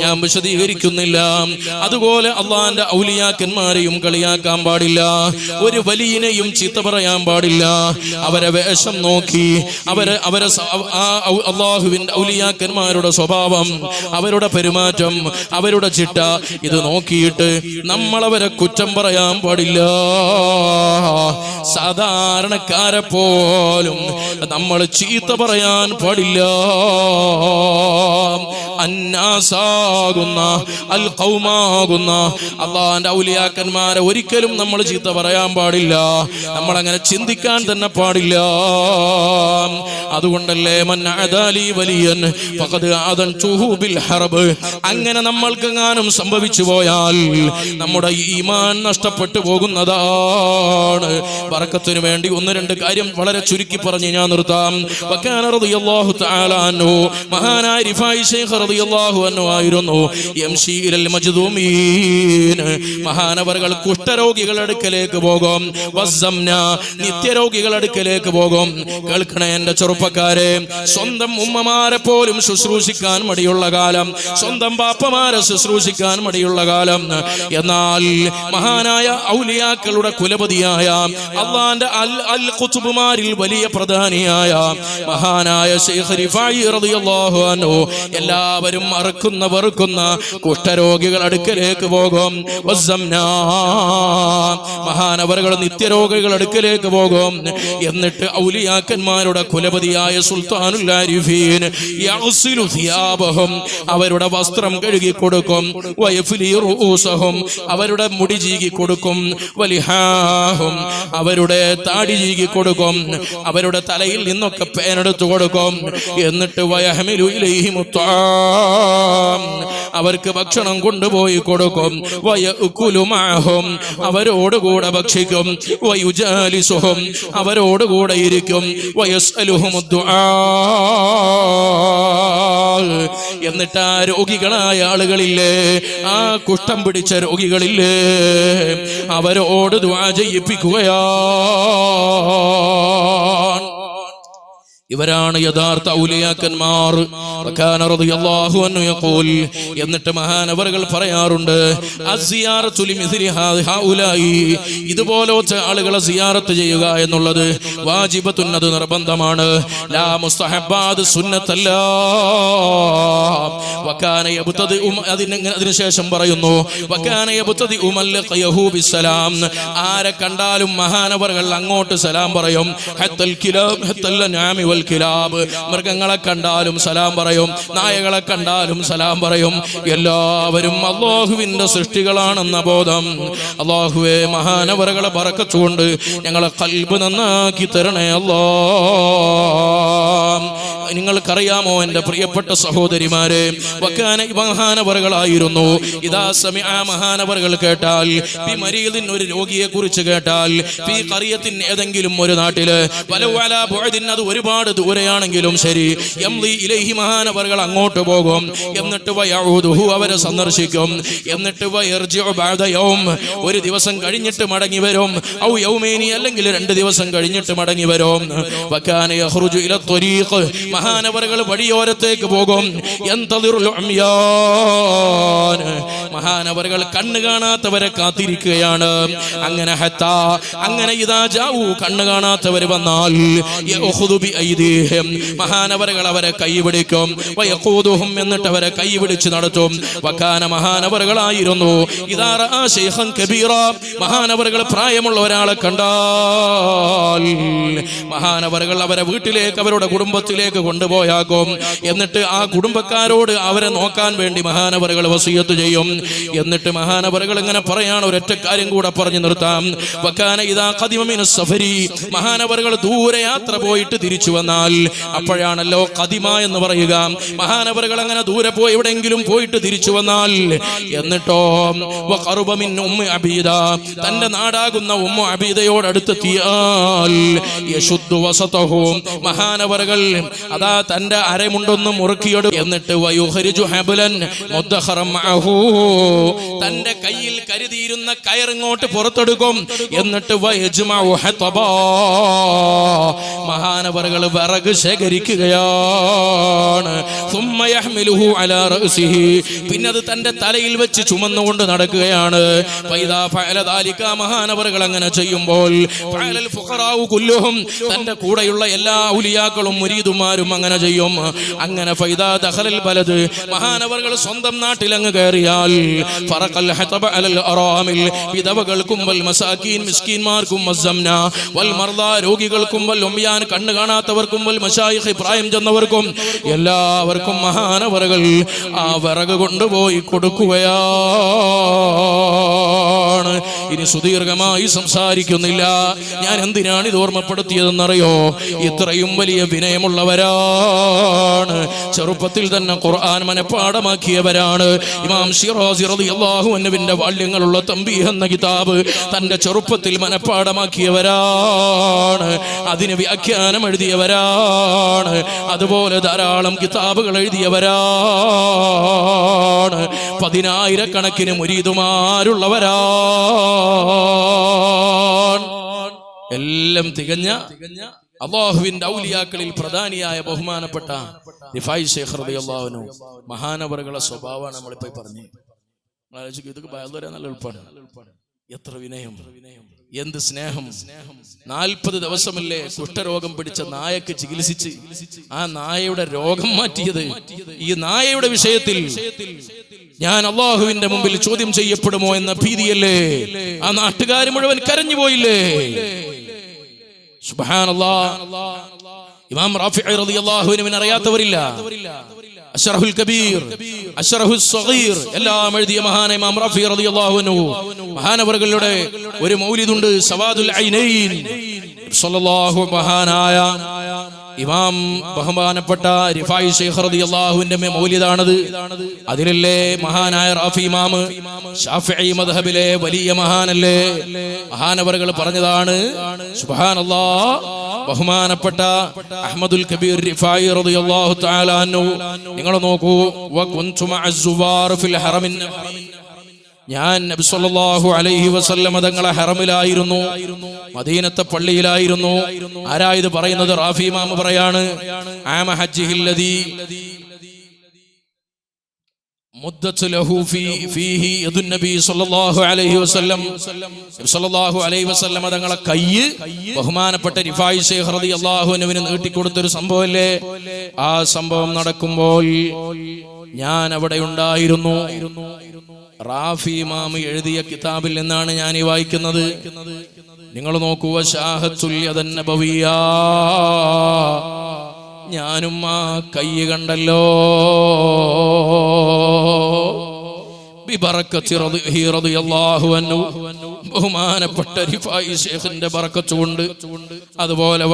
Speaker 1: ഞാൻ വിശദീകരിക്കുന്നില്ല. അതുപോലെ അള്ളാന്റെ ഔലിയാക്കന്മാരെയും കളിയാക്കാൻ പാടില്ല, ഒരു വലിയനെയും ചീത്ത പറയാൻ പാടില്ല. അവരെ വേഷം നോക്കി, അവരെ അള്ളാഹുവിന്റെ ഔലിയാക്കന്മാരുടെ സ്വഭാവം, അവരുടെ പെരുമാറ്റം, അവരുടെ ചിട്ട, ഇത് നോക്കിയിട്ട് നമ്മളവരെ കുറ്റം പറയാൻ പാടില്ല. സാധാരണക്കാരെ പോലും നമ്മൾ ചീത്ത പറയാൻ പാടില്ല. അന്നാസാകുന്ന അൽ ഖൗമാകുന്ന അള്ളാന്റെ ഔലിയാക്കന്മാരെ ഒരിക്കലും നമ്മൾ ചീത്ത പറയാൻ പാടില്ല, നമ്മൾ അങ്ങനെ ചിന്തിക്കാൻ തന്നെ പാടില്ല. അതുകൊണ്ടല്ലേ മൻ അദാലി വലിയൻ ഫഖദ് ആദൻതുഹു ബിൽ ഹർബ്, അങ്ങനെ നമ്മൾക്കെങ്ങാനും സംഭവിച്ചു പോയാൽ നമ്മുടെ ഈമാൻ നഷ്ടപ്പെട്ടു പോകുന്നതാണ്. ബറക്കത്തിനു വേണ്ടി ഒന്ന് രണ്ട് കാര്യം വളരെ ചുരുക്കി പറഞ്ഞ് ഞാൻ നിർത്താം. വകാന റളിയല്ലാഹു തആല അൻഹു, മഹാനായ റിഫായി ശൈഖ് റളിയല്ലാഹു അൻഹു ആയിരുന്നു യംശി ഇലൽ മജ്ദൂമീൻ, മഹാനവറുകൾ കുഷ്ഠരോഗികളുടെ അടുക്കലേക്ക് പോകും, വസ്സംന, നിത്യരോഗികളുടെ അടുക്കലേക്ക് പോകും. കേൾക്കണേ എന്റെ ചെറുപ്പക്കാരെ, സ്വന്തം ഉമ്മമാരെ പോലും ശുശ്രൂഷിക്കാൻ മടിയുള്ള കാലം, സ്വന്തം ബാപ്പമാരെ ശുശ്രൂഷിക്കാൻ മടിയുള്ള കാലം. എന്നാൽ മഹാനായ ഔലിയാക്കളുടെ കുലപതിയായ അള്ളാന്റെ അൽ ഖുതുബുമാരിൽ വലിയ പ്രധാനിയായ മഹാനായ ശൈഖ് റിഫായി റളിയല്ലാഹു അൻഹു എല്ലാവരും വെറുക്കുന്ന കുഷ്ഠരോഗികൾ അടുക്കലേക്ക് പോകും. മഹാനവറുകൾ നിത്യരോഗികൾ അടുക്കലേക്ക് പോകും. എന്നിട്ട് ഔലിയാക്കന്മാരുടെ കുലപതിയായ സുൽത്താനുൽ ആരിഫീൻ യഗ്സിലു സിയാബഹും, അവരുടെ വസ്ത്രം കഴുകി കൊടുക്കും. വയഫ്ലി റൂസഹും, അവരുടെ മുടി ചീകി കൊടുക്കും. വലിഹാഹും, അവരുടെ താടി ചീകി കൊടുക്കും. അവരുടെ തലയിൽ നിന്നൊക്കെ പേനെടുത്തു കൊടുക്കും. എന്നിട്ട് വയഹ്മിലു ഇലൈഹിമു ത്വാം, അവർക്ക് ഭക്ഷണം കൊണ്ടുപോയി കൊടുക്കും. വയഅകുലു മഅഹും, അവരോടുകൂടെ ഭക്ഷിക്കും. വയുജാലിസുഹും, അവരോടുകൂടെ ഇരിക്കും. വയസ്അലുഹുമു ദുആ, എന്നിട്ട് ആ രോഗികളായ ആളുകളില്ലേ, ആ കുഷ്ഠം പിടിച്ച രോഗികളില്ലേ, അവരോട് ദുആ ചെയ്യിപ്പിക്കുകയാണ്. ഇവരാണ് യഥാർത്ഥ ഔലിയാക്കന്മാർ. എന്നിട്ട് മഹാനവറുകൾ പറയാറുണ്ട്, ഇതുപോലത്തെ ആളുകളെ സിയാറത്ത് ചെയ്യുക എന്നുള്ളത് വാജിബത്തുൻ, അത് നിർബന്ധമാണ്. ലാ മുസ്തഹബ്ബാത്, സുന്നത്തല്ല. അതിനുശേഷം പറയുന്നു, ആരെ കണ്ടാലും മഹാനവറുകൾ അങ്ങോട്ട് സലാം പറയും. മൃഗങ്ങളെ കണ്ടാലും സലാം പറയും, നായകളെ കണ്ടാലും സലാം പറയും. എല്ലാവരും അല്ലാഹുവിന്റെ സൃഷ്ടികളാണെന്ന ബോധം. അല്ലാഹുവേ, മഹാനവറുകളെ ബറക്കത്ത് കൊണ്ട് ഞങ്ങളെ ഖൽബ് നന്നാക്കി തരണേ അല്ലാഹ്. നിങ്ങൾക്കറിയാമോ എൻ്റെ പ്രിയപ്പെട്ട സഹോദരിമാരെ, മഹാനവറുകളായിരുന്നു. ഇദാ സമിഅ, മഹാനവറുകൾ കേട്ടാൽ, മരീദിൻ, ഒരു രോഗിയെ കുറിച്ച് കേട്ടാൽ, ഫീ ഖറിയത്തിൻ, ഏതെങ്കിലും ഒരു നാട്ടില്, വലൗ അലാ ബുഅദിൻ, അത് ഒരുപാട് ദൂരെയാണെങ്കിലും ശരി, യംളി ഇലൈഹി, മഹാനവറുകൾ അങ്ങോട്ട് പോകും. എന്നിട്ട് വയഊദുഹു, അവരെ സന്ദർശിക്കും. എന്നിട്ട് വയർജിഉ ബഅദ യൗം, ഒരു ദിവസം കഴിഞ്ഞിട്ട് മടങ്ങി വരും. ഔ യൗമൈനി, അല്ലെങ്കിൽ 2 ദിവസം കഴിഞ്ഞിട്ട് മടങ്ങി വരും. വകാന യഖ്റുജു ഇല ത്വരീഖ്, മഹാനവറുകൾ വഴിയോരത്തേക്ക് പോകും. യന്തളിറുൽ ഉംയാൻ, മഹാനവറുകൾ കണ്ണ് കാണാത്തവരെ കാത്തിരിക്കുകയാണ്. അങ്ങനെ ഇദാ ജാഉ, കണ്ണ് കാണാത്തവർ വന്നാൽ, യഖുദു ബി ഐദീഹിം, മഹാനവറുകൾ അവരെ കൈപിടിക്കും. വയഖൂദുഹും, എന്നിട്ട് അവരെ കൈപിടിച്ച് നടത്തും. വകാന, മഹാനവറുകളായിരുന്നു, ഇദാ റആ ശൈഖൻ കബീറ, മഹാനവറുകൾ പ്രായമുള്ള ഒരാളെ കണ്ടാൽ, മഹാനവറുകൾ അവരെ വീട്ടിലേക്ക്, അവരുടെ കുടുംബത്തിലേക്ക് കൊണ്ടുപോയാക്കും. എന്നിട്ട് ആ കുടുംബക്കാരോട് അവരെ നോക്കാൻ വേണ്ടി മഹാനവറുകൾ വസിയത്ത് ചെയ്യും. എന്നിട്ട് മഹാനവറുകൾ ഇങ്ങനെ പറയാണ്, ഒരൊറ്റ കാര്യം കൂടെ പറഞ്ഞു നിർത്താം. വകാന ഇദാ ഖദിമ മിനസ് സഫരി, മഹാനവറുകൾ ദൂരെ യാത്ര പോയിട്ട് തിരിച്ചു വന്നാൽ, അപ്പോഴാണല്ലോ ഖദിമ എന്ന് പറയുക. മഹാനവറുകൾ അങ്ങനെ ദൂരെ പോയി എവിടെയെങ്കിലും പോയിട്ട് തിരിച്ചു വന്നാൽ, എന്നിട്ടോ വഖറുബ മിൻ ഉമ്മി അബീദ, തന്റെ നാടാകുന്ന ഉമ്മു അബീദയോട് അടുത്തെത്തിയാൽ, യശുദ്ദു വസതഹു, മഹാനവറുകൾ അതാ തന്റെ അരമുണ്ടൊന്ന് മുറുക്കിയെടുക്കും. എന്നിട്ട് വയുഖരിജു ഹബ്ലൻ മുദ്ദഖറൻ മഅഹു, തന്റെ കയ്യിൽ കരുതിയിരുന്ന കയറിങ്ങോട്ട് പുറത്തെടുക്കും. എന്നിട്ട് വയജ്മഉ ഹതബാ, മഹാനവറുകൾ വിറക് ശേഖരിക്കുകയാണ്. സുമ്മ യഹ്മിലുഹു അലാ റഅസിഹി, പിന്നെ അത് തന്റെ തലയിൽ വെച്ച് ചുമന്നുകൊണ്ട് നടക്കുകയാണ്. ഫൈദാ ഫഅല ദാലിക, മഹാനവറുകൾ അങ്ങനെ ചെയ്യുമ്പോൾ, ഫഅലൽ ഫുഖറാഉ കുല്ലുഹും, തന്റെ കൂടെയുള്ള എല്ലാ ഔലിയാക്കളും മുരീദുമാരും അങ്ങനെ ചെയ്യും. അങ്ങനെ ഫൈദാ ദഖലൽ ബലദ്, മഹാനവറുകൾ സ്വന്തം നാട്ടിൽ അങ്ങ് കയറിയാൽ, ഫറഖൽ ഹതബ അലൽ അറാമിൽ, വിധവകൾക്കും വൽ മസാകീൻ, മിസ്കീന്മാർക്കും വസ്സംന വൽ മർദാ, രോഗികൾക്കും വൽ ഉംയാൻ, കണ്ണ് കാണാത്തവർക്കും വൽ മശായിഖ്, പ്രായം ചെന്നവർക്കും എല്ലാവർക്കും മഹാനവറുകൾ ആ വിറക് കൊണ്ടുപോയി കൊടുക്കുകയാണ്. ഇനി സുദീർഘമായി സംസാരിക്കുന്നില്ല. ഞാൻ എന്തിനാണ് ഇത് ഓർമ്മപ്പെടുത്തിയതെന്നറിയോ? ഇത്രയും വലിയ വിനയമുള്ളവരാണ്. ചെറുപ്പത്തിൽ തന്നെ ഖുർആൻ മനഃപാഠമാക്കിയവരാണ്. ഇമാം ശിറാസി റളിയല്ലാഹു അൻഹുവിന്റെ വാല്യങ്ങളുള്ള തംബീഹ് എന്ന കിതാബ് തന്റെ ചെറുപ്പത്തിൽ മനഃപാഠമാക്കിയവരാണ്. അതിന് വ്യാഖ്യാനം എഴുതിയവരാണ്. അതുപോലെ ധാരാളം കിതാബുകൾ എഴുതിയവരാണ്. 10,000-കണക്കിന് മുരീദുമാരുള്ളവരാണ്. എല്ലാം തികഞ്ഞ അല്ലാഹുവിന്റെ ഔലിയാക്കളിൽ പ്രധാനിയായ ബഹുമാനപ്പെട്ട റിഫായി ശൈഖ് റളിയല്ലാഹു അൻഹു മഹാനവറുകളുടെ സ്വഭാവമാണ് നമ്മളിപ്പോ പറഞ്ഞത്. ഇതൊക്കെ വളരെ നല്ല എളുപ്പമാണ്. എത്ര വിനയം, എന്ത് സ്നേഹം. 40 ദിവസമല്ലേ കുഷ്ഠരോഗം പിടിച്ച നായക്ക് ചികിത്സിച്ച് ആ നായയുടെ രോഗം മാറ്റിയത്. ഈ നായയുടെ വിഷയത്തിൽ ഞാൻ അള്ളാഹുവിന്റെ മുമ്പിൽ ചോദ്യം ചെയ്യപ്പെടുമോ എന്ന ഭീതിയല്ലേ ആ നാട്ടുകാർ മുഴുവൻ കരഞ്ഞു പോയില്ലേ? സുബ്ഹാനല്ലാഹ്. ഇമാം റാഫിഈ റളിയല്ലാഹു അൻഹുവിനെ അറിയാത്തവരില്ല. അശ്റഹുൽ കബീർ, അശ്റഹുൽ സഗീർ എല്ലാം എഴുതിയ മഹാനായ ഇമാം റാഫിഈ റളിയല്ലാഹു അൻഹു മഹാനവറുകളുടെ ഒരു മൗലിദുണ്ട്, സവാദുൽ ഐനൈൻ. സല്ലല്ലാഹു മഹാനായ ഇമാം ബഹുമാനപ്പെട്ട റിഫായി ശൈഖ് റളിയല്ലാഹുവിന്റെ മൗലിദാണത്. അതിലല്ലേ മഹാനായ റാഫി ഇമാം ശാഫിഈ മദ്ഹബിലെ വലിയ മഹാനല്ലേ, മഹാനവറുകൾ പറഞ്ഞതാണ്. സുബ്ഹാനല്ലാഹ്, ബഹുമാനപ്പെട്ട അഹ്മദുൽ കബീർ റിഫായി റളിയല്ലാഹു തആല അൻഹു നിങ്ങൾ നോക്കൂ, വകുൻതു മഅസ്സുവാർ ഫിൽ ഹറമിൻ, ഞാൻ നബി സല്ലല്ലാഹു അലൈഹി വസല്ലം തങ്ങളെ ഹറമിലായിരുന്നു, മദീനത്തെ പള്ളിയിലായിരുന്നു. ആരാ ഇത് പറയുന്നത്? റാഫി ഇമാം പറയാണ്, ആമ ഹജ്ജിഹില്ലദീ മുദ്ദത്ത് ലഹു ഫീഹി യദുൻ നബി സല്ലല്ലാഹു അലൈഹി വസല്ലം. നബി സല്ലല്ലാഹു അലൈഹി വസല്ലം തങ്ങളെ കയ്യ് ബഹുമാനപ്പെട്ട റിഫായി ശൈഖ് റളിയല്ലാഹു അൻഹുവിന് നീട്ടിക്കൊടുത്തൊരു സംഭവമല്ലേ. ആ സംഭവം നടക്കുമ്പോൾ ഞാൻ അവിടെ ഉണ്ടായിരുന്നു. റാഫി ഇമാം എഴുതിയ കിതാബിൽ നിന്നാണ് ഞാൻ ഈ വായിക്കുന്നത്. നിങ്ങൾ നോക്കൂ, വശാഹത്തുൽ യദൻ നബവിയ്യ, ഞാനും ആ കൈ കണ്ടല്ലോ. ബഹുമാനപ്പെട്ട റിഫായി ശൈഖിന്റെ ബറക്കത്ത് കൊണ്ട്, അതുപോലെ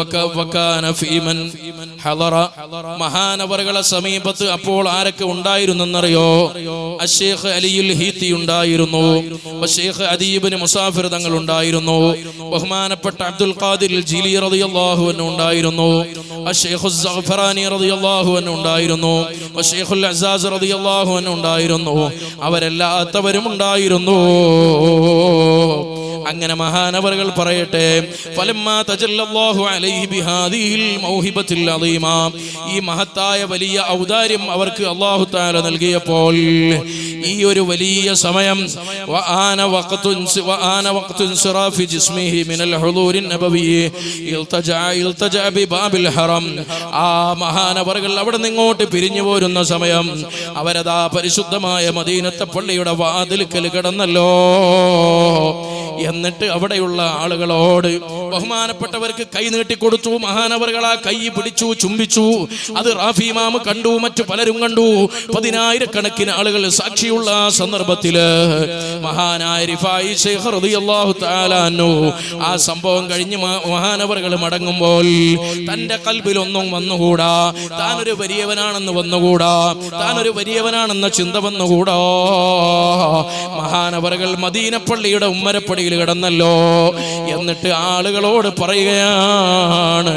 Speaker 1: മഹാനവറുകളെ സമീപത്ത് അപ്പോൾ ആരൊക്കെ ഉണ്ടായിരുന്നെന്നറിയോ? അശ്ശൈഖ് അലിയുൽ ഹീത്തി ഉണ്ടായിരുന്നു, അശ്ശൈഖ് അദീബിന് മുസാഫിർ തങ്ങൾ ഉണ്ടായിരുന്നു, ബഹുമാനപ്പെട്ട അബ്ദുൽ ഖാദിർ ജിലി റളിയല്ലാഹു അൻഹു ഉണ്ടായിരുന്നു, അശ്ശൈഖ് സഗ്ഫറാനി റളിയല്ലാഹു അൻഹു ഉണ്ടായിരുന്നു, അശ്ശൈഖുൽ അസാസ് റളിയല്ലാഹു അൻഹു ഉണ്ടായിരുന്നു. അവരെല്ലാത്തവരും ഉണ്ടായിരുന്നു. അങ്ങനെ മഹാനവറുകൾ പറയട്ടെ, ഫലമ്മാ തജല്ലല്ലാഹു അലൈഹി ബിഹാദിഹിൽ മൗഹിബത്തിൽ അദീമ, ഈ മഹത്തായ വലിയ ഔദാര്യം അവർക്ക് അല്ലാഹു തആല നൽകിയപ്പോൾ, ഈ ഒരു വലിയ സമയം വആന വഖ്തു ഇൻസിറാഫി ജിസ്മിഹി മിനൽ ഹുദൂരിൻ നബവി ഇൽതജഅ ബിബാബിൽ ഹറം, ആ മഹാനവറുകൾ അവിടെ നിന്ന് ഇങ്ങോട്ട് പിരിഞ്ഞു പോരുന്ന സമയം അവരതാ പരിശുദ്ധമായ മദീനത്തെ പള്ളിയുടെ വാതിൽക്കൽ കിടന്നല്ലോ. എന്നിട്ട് അവിടെയുള്ള ആളുകളോട് ബഹുമാനപ്പെട്ടവർക്ക് കൈ നീട്ടിക്കൊടുത്തു. മഹാനവറുകൾ ആ കൈ പിടിച്ചു, ചുംബിച്ചു. അത് റാഫി ഇമാം കണ്ടു, മറ്റു പലരും കണ്ടു. 10,000-കണക്കിന് ആളുകൾ സാക്ഷിയുള്ള ആ സന്ദർഭത്തില് മഹാനായ റിഫായി ശൈഖ് റളിയല്ലാഹു തആല അൻഹു ആ സംഭവം കഴിഞ്ഞ് മഹാനവറുകൾ മടങ്ങുമ്പോൾ തന്റെ കൽബിലൊന്നും വന്നുകൂടാ, താനൊരു വലിയവനാണെന്ന് വന്നുകൂടാ, താനൊരു വലിയവനാണെന്ന ചിന്ത വന്നുകൂടാ. മഹാനവറുകൾ മദീന പള്ളിയുടെ ഉമ്മരപ്പടിയിൽ കിടന്നല്ലോ. എന്നിട്ട് ആളുകളോട് പറയുകയാണ്,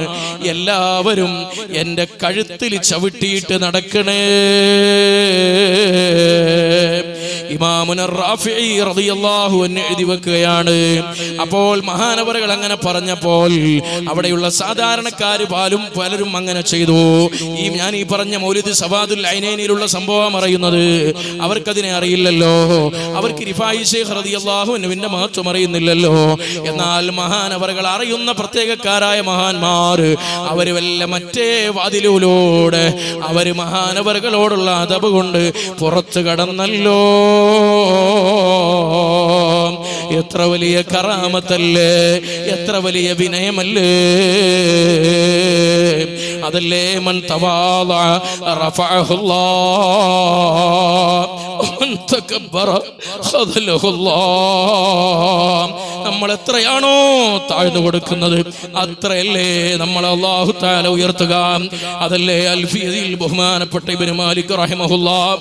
Speaker 1: എല്ലാവരും എന്റെ കഴുത്തിൽ ചവിട്ടിയിട്ട് നടക്കണേ. ഇമാമുന റാഫിഈ റളിയല്ലാഹു അൻഹു എഴുതി വെക്കുകയാണ്. അപ്പോൾ മഹാനവറുകൾ അങ്ങനെ പറഞ്ഞപ്പോൾ അവിടെയുള്ള സാധാരണക്കാര് പലരും അങ്ങനെ ചെയ്തു. ഞാൻ ഈ പറഞ്ഞ മൗലിദ് സവാദുൽ ഐനൈനിലുള്ള സംഭവം അറിയുന്നത് അവർക്കതിനെ അറിയില്ലല്ലോ. അവർക്ക് റിഫായി ശൈഖ് റളിയല്ലാഹു അൻഹുവിന്റെ മഹത്വം അറിയുന്നില്ലല്ലോ. എന്നാൽ മഹാനവറുകൾ അറിയുന്ന പ്രത്യേകക്കാരായ മഹാന്മാർ അവര് വല്ല മറ്റേ വാതിലൂടെ അവര് മഹാനവറുകളോടുള്ള അദബ് കൊണ്ട് പുറത്തു കടന്നല്ലോ. എത്ര വലിയ കറാമത്തല്ലേ, എത്ര വലിയ വിനയമല്ലേ. അതല്ലേ മൻ തവാള റഫഅഹുല്ലാഹ് വമൻ തകബ്ബറ ഖദലഹുല്ലാഹ്. നമ്മൾ എത്രയാണോ താഴ്ന്നു കൊടുക്കുന്നത് അത്രയല്ലേ നമ്മൾ അല്ലാഹു തആല ഉയർത്തുക. അതല്ലേ അൽഫിയയിൽ ബഹുമാനപ്പെട്ട ഇബ്നു മാലിക് റഹിമഹുല്ലാഹ്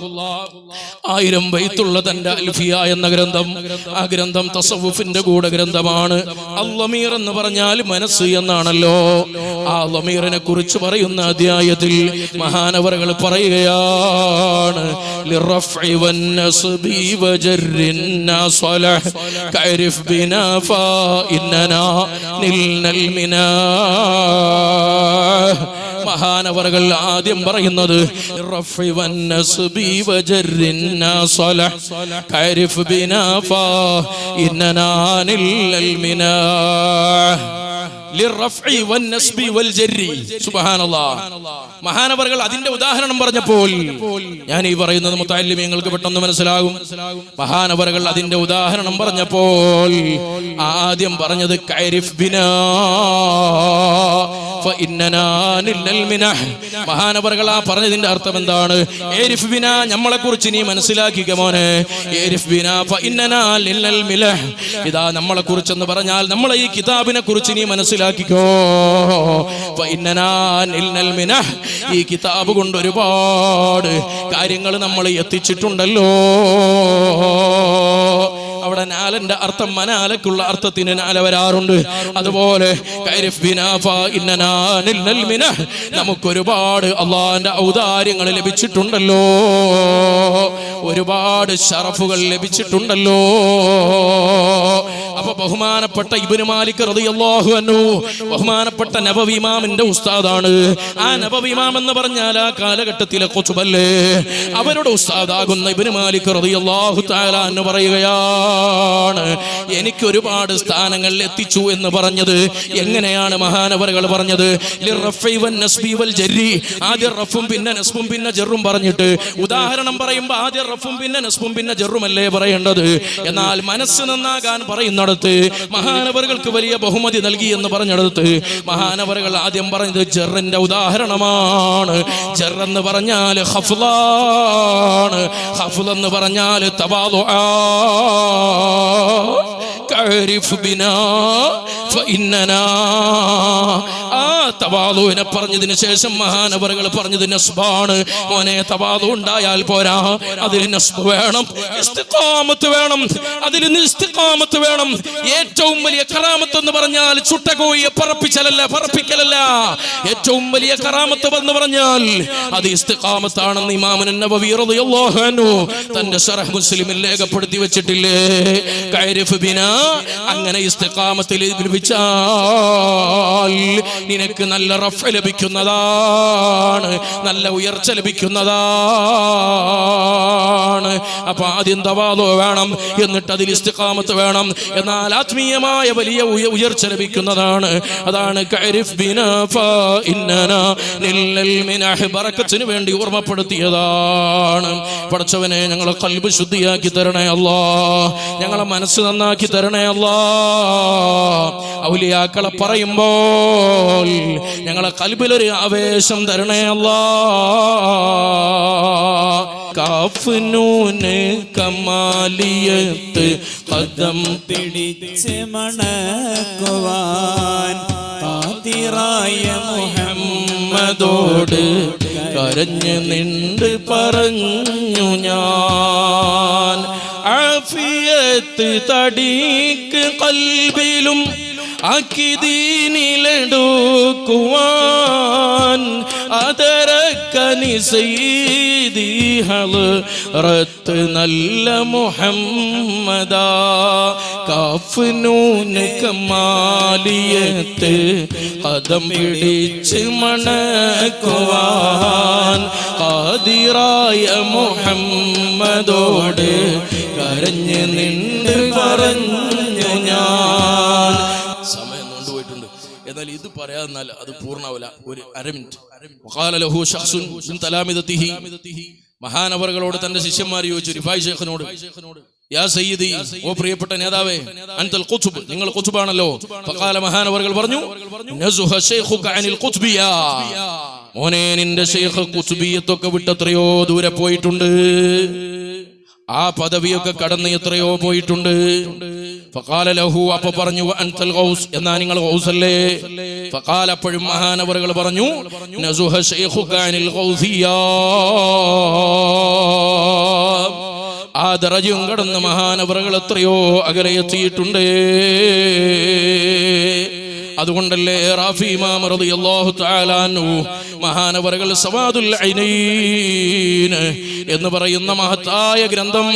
Speaker 1: 1000 ബൈത്തുള്ള തന്റെ അൽഫിയ എന്ന ഗ്രന്ഥം, ആ ഗ്രന്ഥം തസവുഫിന്റെ കൂടെ ഗ്രന്ഥമാണ്. അൽ-ലമീർ എന്ന് പറഞ്ഞാൽ മനസ്സ് എന്നാണല്ലോ. ആ ലമീറിനെ കുറിച്ച് പറയുന്ന അധ്യായത്തിൽ മഹാനവറുകൾ പറയുകയാണ്, ലിറഫ്ഇ വന്നസ്ബി വജർരിൻ നാസലഹ് കഅരിഫ് ബിനാ ഫഇന്നനാ നിൽനൽ മിനാഹ്. മഹാനവറുകൾ ആദ്യം പറയുന്നത് റഫ്ഇ വന്നസ്ബി വജർരിൻ നാസലഹ് കഅരിഫ് ബിനാ ഫഇന്നനാ നിൽനൽ മിനാഹ്. മഹാനവറുകൾ അതിന്റെ ഉദാഹരണം പറഞ്ഞപ്പോൾ ഞാൻ ഈ പറയുന്നത് മുത്തഅല്ലിമീങ്ങൾക്ക് പെട്ടെന്ന് മനസ്സിലാകും. മഹാനവറുകൾ അതിന്റെ ഉദാഹരണം പറഞ്ഞപ്പോൾ ആദ്യം പറഞ്ഞത് കൈരിഫ് ബിനാ ഫഇന്നനാ നിൽനൽ മിനഹ്. മഹാനവറുകൾ ആ പറഞ്ഞതിന്റെ അർത്ഥം എന്താണ്? ഏരിഫ് ബിനാ, നമ്മളെ കുറിച്ച് നീ മനസ്സിലാക്കിക മോനെ. ഏരിഫ് ബിനാ ഫഇന്നനാ നിൽനൽ മിനഹ്. ഇതാ നമ്മളെ കുറിച്ചെന്ന് പറഞ്ഞാൽ നമ്മളെ ഈ കിതാബിനെ കുറിച്ച് നീ മനസ്സിലാക്കിക്കോ. ഫഇന്നനാ നിൽനൽ മിനഹ്. ഈ കിതാബ് കൊണ്ട് ഒരുപാട് കാര്യങ്ങൾ നമ്മൾ എത്തിച്ചിട്ടുണ്ടല്ലോ. അവിടെ നാലന്റെ അർത്ഥം മനാലക്കുള്ള അർത്ഥത്തിന് നാല വരാറുണ്ട്. അതുപോലെ നമുക്കൊരുപാട് അള്ളാന്റെ ഔദാര്യങ്ങൾ ലഭിച്ചിട്ടുണ്ടല്ലോ, ഒരുപാട് ശറഫുകൾ ലഭിച്ചിട്ടുണ്ടല്ലോ. അപ്പൊ ബഹുമാനപ്പെട്ട ഇബ്നു മാലിക് റളിയല്ലാഹു അൻഹു ബഹുമാനപ്പെട്ട നബവി ഇമാമിന്റെ ഉസ്താദാണ്. ആ നബവി ഇമാം എന്ന് പറഞ്ഞാൽ ആ കാലഘട്ടത്തിലെ ഖുതുബല്ലേ, അവരുടെ ഉസ്താദാകുന്ന ഇബ്നു മാലിക് റളിയല്ലാഹു തആല അൻഹു പറയുകയാണ്, എനിക്ക് ഒരുപാട് സ്ഥാനങ്ങളിൽ എത്തിച്ചു എന്ന് പറഞ്ഞത് എങ്ങനെയാണ് മഹാനവറുകൾ പറഞ്ഞത്? ലിർറഫി വൻ നസ്ബി വൽ ജർരി. ആദ്യം റഫും പിന്നെ നസ്ബും പിന്നെ ജറും പറഞ്ഞിട്ട് ഉദാഹരണം പറയുമ്പോൾ ആദ്യം റഫും പിന്നെ നസ്ബും പിന്നെ ജറുമല്ലേ പറയേണ്ടത്? എന്നാൽ മനസ്സ് നന്നാകാൻ പറയുന്നിടത്ത് മഹാനവറുകൾക്ക് വലിയ ബഹുമതി നൽകി എന്ന് പറഞ്ഞിടത്ത് മഹാനവറുകൾ ആദ്യം പറഞ്ഞത് ജറിന്റെ ഉദാഹരണമാണ്. ജർ എന്ന് പറഞ്ഞാൽ ഖഫ്ലാണ്, ഖഫ്ൽ എന്ന് പറഞ്ഞാൽ തവാദുആ. കഅരിഫ് ബിനാ ഫഇന്നനാ. ആ തവാദുവിനെ പറഞ്ഞതിന് ശേഷം മഹാനവറുകൾ പറഞ്ഞത് നസ്ബാണ്. മോനെ, തവാദു ഉണ്ടായാൽ പോരാ, അതിൽ നസ്ബ് വേണം, ഇസ്തിഖാമത്ത് വേണം, അതിൽ ഇസ്തിഖാമത്ത് വേണം. ഏറ്റവും വലിയ കറാമത്ത് എന്ന് പറഞ്ഞാൽ ചുട്ടകോയെ പറപ്പിക്കലല്ല. ഏറ്റവും വലിയ കറാമത്ത് എന്ന് പറഞ്ഞാൽ അത് ഇസ്തിഖാമത്താണെന്ന് ഇമാം നബവി റളിയല്ലാഹു അൻഹു തന്റെ ശറഹ് മുസ്ലിമിൽ രേഖപ്പെടുത്തി വെച്ചിട്ടില്ലേ? കഅരിഫ് ബിനാ. അങ്ങനെ ഇസ്തിഖാമത്തിൽ ലഭിച്ചാൽ നിനക്ക് നല്ല റഫ് ലഭിക്കുന്നതാണ്, നല്ല ഉയർച്ച ലഭിക്കുന്നതാണ്. അപ്പൊ ആദ്യം തവാദു വേണം, എന്നിട്ട് അതിൽ ഇസ്തിഖാമത്ത് വേണം. എന്നാൽ ആത്മീയമായ വലിയ ഉയർച്ച ലഭിക്കുന്നതാണ്. അതാണ് കഅരിഫ് ബിനാ ഫഇന്നനാ നിൽനൽ മിനഹ്. ബറക്കത്തിന് വേണ്ടി ഓർമ്മപ്പെടുത്തിയതാണ്. പടച്ചവനെ, ഞങ്ങളെ ഖൽബ് ശുദ്ധിയാക്കി തരണേ അല്ലാ, ഞങ്ങളെ മനസ്സ് നന്നാക്കി തരണേ അല്ലാ. ഔലിയാക്കളെ പറയുമ്പോൾ ഞങ്ങളെ ഖൽബിലൊരു ആവേശം തരണേ അല്ലാ. കാഫ് നൂന് കമാലിയത്ത് ഖദം
Speaker 2: പിടിച്ച് മണക്കുവാൻ ഖാദിറായ
Speaker 1: മുഹമ്മദോട് കരഞ്ഞു നിണ്ട് പറഞ്ഞു ഞാൻ. ആഫിയത്ത് തടീക്ക് ഖൽബിലും അക്കിദീനിലെടുക്കുവാൻ അതരക്കനി സയ്യിദി ഹളറത്ത് നല്ല മുഹമ്മദാ. കാഫ് നൂന് കമാലിയത്ത് ഖദം പിടിച്ച് മണക്കുവാൻ ഖാദിറായ മുഹമ്മദോട് കരഞ്ഞു നിണ്ട് പറഞ്ഞു ഞാൻ. സമയം കൊണ്ടുപോയിട്ടുണ്ട്, എന്നാൽ ഇത് പറയാന്നാൽ അത് പൂർണ്ണാവില്ല. ഒരു അര മിനിറ്റ്. മഹാനവറുകളോട് തന്റെ ശിഷ്യന്മാർ ചോദിച്ചു, റിഫായി ശൈഖിനോട്, യാ സയ്യിദി, ഓ പ്രിയപ്പെട്ട നേതാവേ, അൻതൽ ഖുത്ബ്, നിങ്ങൾ ഖുത്ബാണല്ലോ. ഫഖാല, മഹാനവറുകൾ പറഞ്ഞു, നസുഹ ശൈഖുക അനിൽ ഖുത്ബിയ. മോനെ, നിന്റെ ശൈഖ് ഖുത്ബിയത്തൊക്കെ വിട്ടെത്രയോ ദൂരെ പോയിട്ടുണ്ട്, ആ പദവിയൊക്കെ കടന്ന് എത്രയോ പോയിട്ടുണ്ട്. ഫഖാല ലഹു, അപ്പൊ പറഞ്ഞു, അൻതൽ ഗൗസ്, എന്നാ നിങ്ങൾ ഗൗസല്ലേ? ഫഖാല, അപ്പോഴും മഹാനവറുകൾ പറഞ്ഞു, നസുഹ ശൈഖുക അനിൽ ഗൗസിയ. ആ ദറജയും കടന്ന് മഹാനവറുകൾ എത്രയോ അകലെ എത്തിയിട്ടുണ്ട്. അതുകൊണ്ടല്ലേ റാഫി ഇമാം റളിയല്ലാഹു തആല അൻഹു മഹാനവറുകൾ സവാദുൽ ഐനൈൻ എന്ന് പറയുന്ന മഹത്തായ ഗ്രന്ഥം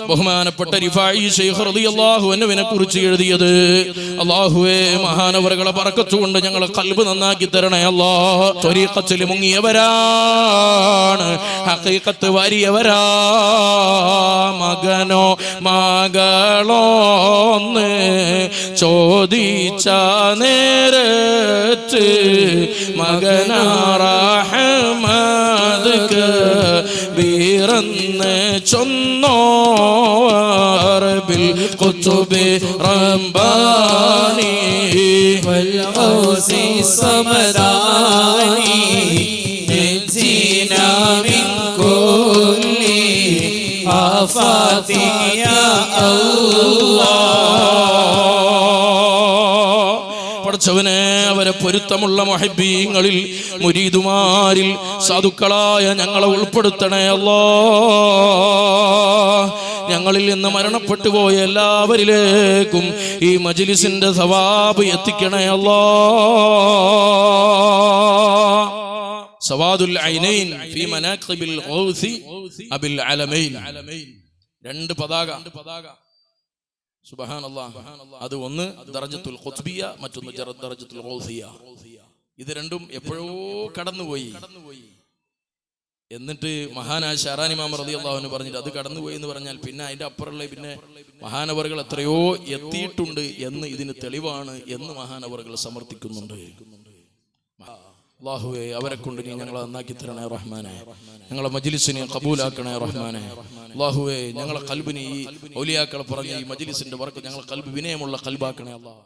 Speaker 1: ബഹുമാനപ്പെട്ട റിഫായി ശൈഖ് റളിയല്ലാഹു അൻഹുവിനെ കുറിച്ച് എഴുതിയത്. അല്ലാഹുവേ, മഹാനവറുകളെ ബറക്കത്ത് കൊണ്ട് ഞങ്ങളെ ഖൽബ് നന്നാക്കി തരണേ അല്ലാഹ്. ത്വരീഖത്തിൽ മുങ്ങിയവരാണ്, ഹഖീഖത്ത് വാരിയവരാ. മകനോ മകളോ എന്ന് ചോദിച്ച നേരത്ത് മകനാറഹ്മദ് കബീറെന്ന് ചൊന്നോ. അറബിൽ القطب رباني
Speaker 2: والغوث الصمداني نجينا من كل آفات يا
Speaker 1: പഠിച്ചവനെ അവരെ പൊരുത്തമുള്ള മുഹബ്ബീങ്ങളിൽ മുരീദുമാരിൽ സാധുക്കളായ ഞങ്ങളെ ഉൾപ്പെടുത്തണേ അല്ലാഹ്. ഞങ്ങളിൽ നിന്ന് മരണപ്പെട്ടു പോയ എല്ലാവരിലേക്കും ഈ മജ്ലിസിന്റെ സവാബ് എത്തിക്കണേ അല്ലാഹ്. സവാദുൽ ഐനൈൻ ഫീ മനാഖിബിൽ ഗൗസി അബിൽ അലമൈൻ. രണ്ട് പതാക. സുബ്ഹാനല്ലാഹ്. അത് ഒന്ന് ദറജത്തുൽ ഖുത്ബിയ, മറ്റൊന്ന് ദറജത്തുൽ ഗൗസിയ. ഇത് രണ്ടും എപ്പോഴോ കടന്നുപോയി. എന്നിട്ട് മഹാനായ ഷാറാനി ഇമാം റളിയല്ലാഹു അൻഹു പറഞ്ഞിട്ട് അത് കടന്നുപോയി എന്ന് പറഞ്ഞാൽ പിന്നെ അതിന്റെ അപ്പുറമുള്ള പിന്നെ മഹാനവറുകൾ എത്രയോ എത്തിയിട്ടുണ്ട് എന്ന് ഇതിന് തെളിവാണ് എന്ന് മഹാനവറുകൾ സമർത്ഥിക്കുന്നുണ്ട്. അല്ലാഹുവേ, അവരെ കൊണ്ട് നീ ഞങ്ങളെ നന്നാക്കി തരണേ റഹ്മാനെ. ഞങ്ങളെ മജ്ലിസിനെ ഖബൂലാക്കണേ റഹ്മാനെ. അല്ലാഹുവേ, ഞങ്ങളെ ഖൽബിനെ ഈ ഔലിയാക്കളെ പറഞ്ഞ ഈ മജ്ലിസിന്റെ വർക്ക് ഞങ്ങളെ ഖൽബ് വിനയമുള്ള ഖൽബാക്കണേ അല്ലാഹ്.